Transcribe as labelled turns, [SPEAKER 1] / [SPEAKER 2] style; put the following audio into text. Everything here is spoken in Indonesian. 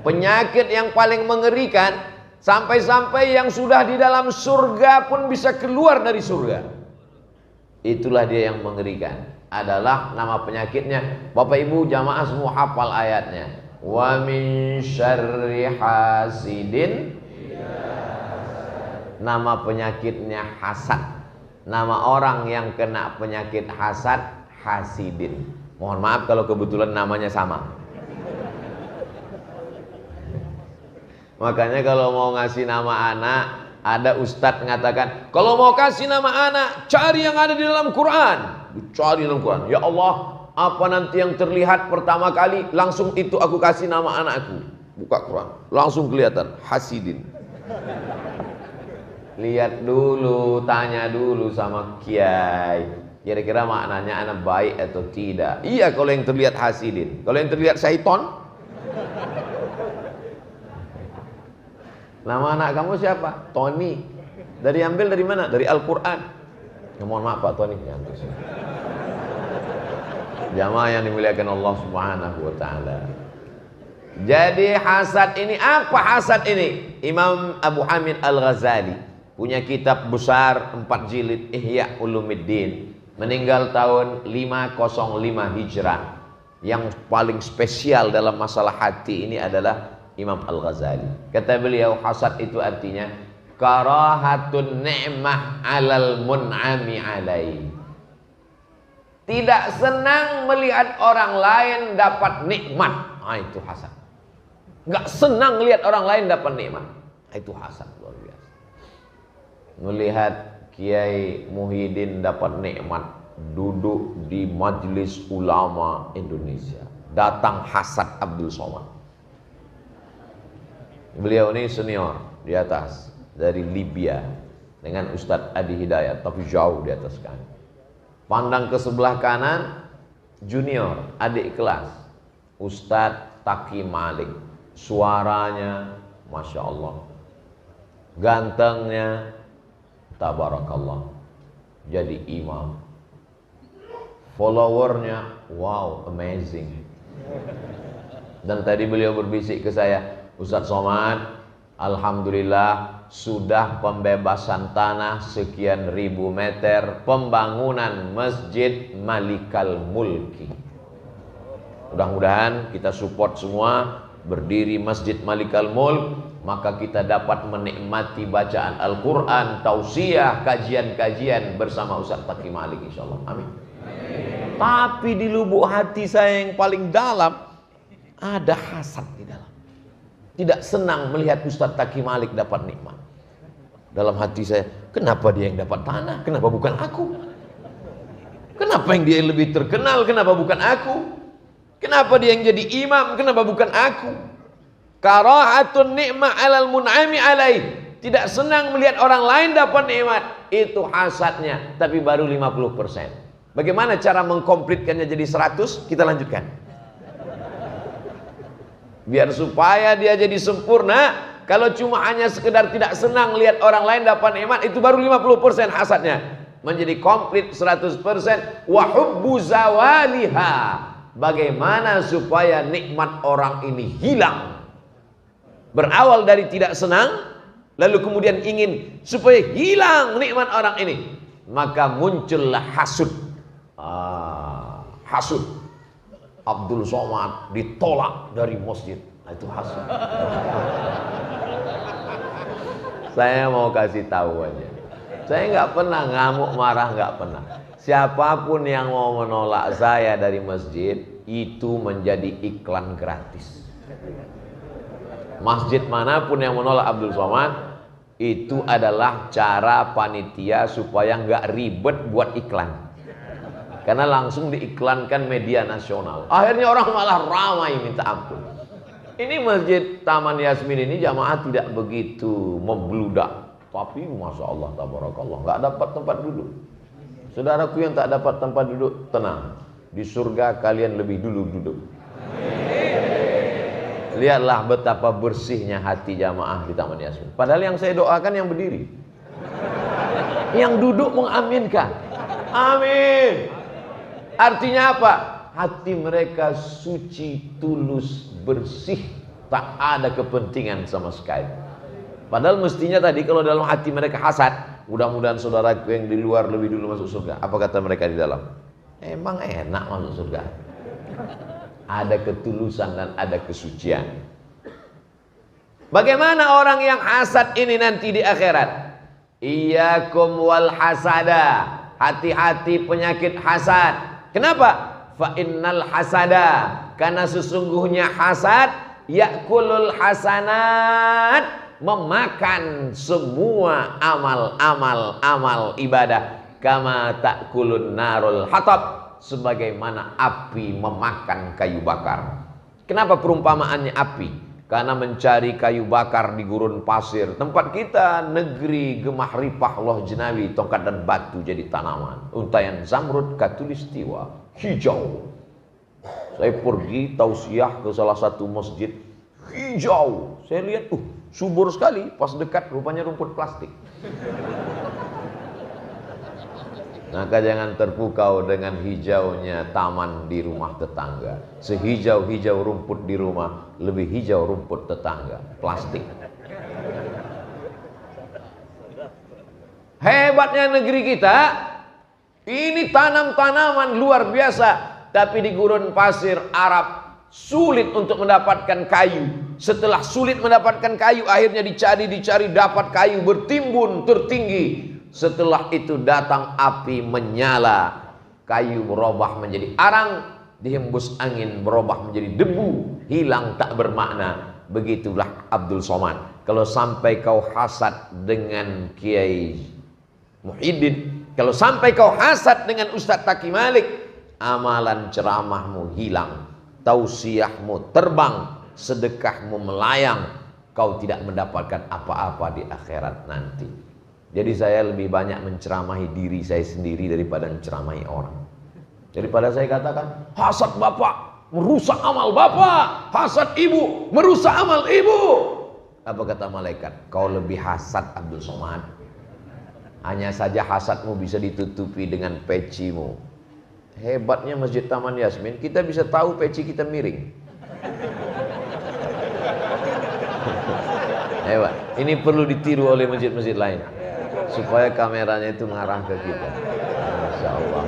[SPEAKER 1] Penyakit yang paling mengerikan, sampai-sampai yang sudah di dalam surga pun bisa keluar dari surga. Itulah dia yang mengerikan. Adalah nama penyakitnya. Bapak Ibu jamaah semua hafal ayatnya. Wa min syarri hasidin. Nama penyakitnya hasad. Nama orang yang kena penyakit hasad, hasidin. Mohon maaf kalau kebetulan namanya sama. Makanya kalau mau ngasih nama anak, ada ustadz mengatakan, kalau mau kasih nama anak, cari yang ada di dalam Quran. Cari dalam Quran. Ya Allah, apa nanti yang terlihat pertama kali, langsung itu aku kasih nama anakku. Buka Quran, langsung kelihatan hasidin. Lihat dulu, tanya dulu sama kiai, kira-kira maknanya anak baik atau tidak. Iya kalau yang terlihat hasidin. Kalau yang terlihat syaiton, nama anak kamu siapa? Tony. Ambil dari mana? Dari Al-Quran. Ya, mohon maaf Pak Tony. Jamaah yang dimuliakan Allah Subhanahu wa ta'ala. Jadi hasad ini, apa hasad ini? Imam Abu Hamid Al-Ghazali punya kitab besar 4 jilid, Ihya Ulumuddin. Meninggal tahun 505 Hijrah. Yang paling spesial dalam masalah hati ini adalah Imam Al-Ghazali. Kata beliau, hasad itu artinya karahatun ni'mah alal mun'ami alaih. Tidak senang melihat orang lain dapat nikmat. Itu hasad. Enggak senang lihat orang lain dapat nikmat. Itu hasad luar biasa. Melihat Kiai Muhyiddin dapat nikmat, duduk di majelis ulama Indonesia, datang hasad Abdul Somad. Beliau ini senior di atas dari Libya dengan Ustadz Adi Hidayat, tapi jauh di atas kami. Pandang ke sebelah kanan, junior, adik kelas, Ustadz Taki Malik. Suaranya, Masya Allah, gantengnya, tabarakallah, jadi imam. Followernya, wow, amazing. Dan tadi beliau berbisik ke saya, Ustadz Somad, alhamdulillah sudah pembebasan tanah sekian ribu meter, pembangunan Masjid Malikal Mulki. Mudah-mudahan kita support semua, berdiri Masjid Malikal Mulk, maka kita dapat menikmati bacaan Al-Quran, tausiah, kajian-kajian bersama Ustadz Taki Malik insyaallah. Amin. Tapi di lubuk hati saya yang paling dalam ada hasad di dalam. Tidak senang melihat Ustadz Taki Malik dapat nikmat. Dalam hati saya, kenapa dia yang dapat tanah? Kenapa bukan aku? Kenapa yang dia lebih terkenal? Kenapa bukan aku? Kenapa dia yang jadi imam? Kenapa bukan aku? Karahatun ni'mah alal mun'ami alaih. Tidak senang melihat orang lain dapat nikmat. Itu hasadnya, tapi baru 50%. Bagaimana cara mengkomplitkannya jadi 100? Kita lanjutkan. Biar supaya dia jadi sempurna. Kalau cuma hanya sekedar tidak senang lihat orang lain dapat nikmat, itu baru 50% hasadnya. Menjadi komplit 100%. Wa hubbu zawaliha. Bagaimana supaya nikmat orang ini hilang? Berawal dari tidak senang, lalu kemudian ingin supaya hilang nikmat orang ini, maka muncullah hasud. Hasud. Abdul Somad ditolak dari masjid. Itu hasud. Saya mau kasih tahu aja. Saya nggak pernah ngamuk marah, nggak pernah. Siapapun yang mau menolak saya dari masjid, itu menjadi iklan gratis. Masjid manapun yang menolak Abdul Somad, itu adalah cara panitia supaya nggak ribet buat iklan. Karena langsung diiklankan media nasional. Akhirnya orang malah ramai minta ampun. Ini Masjid Taman Yasmin ini jamaah tidak begitu membludak. Tapi Masya Allah, tabarakallah, nggak dapat tempat duduk. Saudaraku yang tak dapat tempat duduk, tenang. Di surga kalian lebih dulu duduk. Lihatlah betapa bersihnya hati jamaah di Taman Yasmin. Padahal yang saya doakan yang berdiri. Yang duduk mengaminkan. Amin. Artinya apa? Hati mereka suci, tulus, bersih, Tak ada kepentingan sama sekali. Padahal mestinya tadi kalau dalam hati mereka hasad, mudah-mudahan saudaraku yang di luar lebih dulu masuk surga. Apa kata mereka di dalam? Emang enak masuk surga. Ada ketulusan dan ada kesucian. Bagaimana orang yang hasad ini nanti di akhirat? Iyyakum wal hasada. Hati-hati penyakit hasad. Kenapa? Fa innal hasada, karena sesungguhnya hasad yakulul hasanat, memakan semua amal ibadah, kama takulun narul hatab, sebagaimana api memakan kayu bakar. Kenapa perumpamaannya api? Karena mencari kayu bakar di gurun pasir, tempat kita negeri gemah ripah loh jenawi, tongkat dan batu jadi tanaman, untayan zamrud katulistiwa, hijau. Saya pergi tausiah ke salah satu masjid, hijau. Saya lihat subur sekali, pas dekat rupanya rumput plastik. Maka jangan terpukau dengan hijaunya taman di rumah tetangga. Sehijau-hijau rumput di rumah, lebih hijau rumput tetangga, plastik. Hebatnya negeri kita, ini tanam-tanaman luar biasa, tapi di gurun pasir Arab sulit untuk mendapatkan kayu. Setelah sulit mendapatkan kayu, akhirnya dicari dapat kayu bertimbun tertinggi. Setelah itu datang api menyala, kayu berubah menjadi arang, dihembus angin berubah menjadi debu, hilang tak bermakna. Begitulah Abdul Somad. Kalau sampai kau hasad dengan Kiai Muhyiddin, kalau sampai kau hasad dengan Ustadz Taki Malik, amalan ceramahmu hilang, tausiahmu terbang, sedekahmu melayang, kau tidak mendapatkan apa-apa di akhirat nanti. Jadi saya lebih banyak menceramahi diri saya sendiri daripada menceramahi orang. Daripada saya katakan, hasad bapak merusak amal bapak, hasad ibu merusak amal ibu. Apa kata malaikat? Kau lebih hasad Abdul Somad. Hanya saja hasadmu bisa ditutupi dengan pecimu. Hebatnya Masjid Taman Yasmin, kita bisa tahu peci kita miring. Hebat. Ini perlu ditiru oleh masjid-masjid lain, supaya kameranya itu mengarah ke kita. Insya Allah.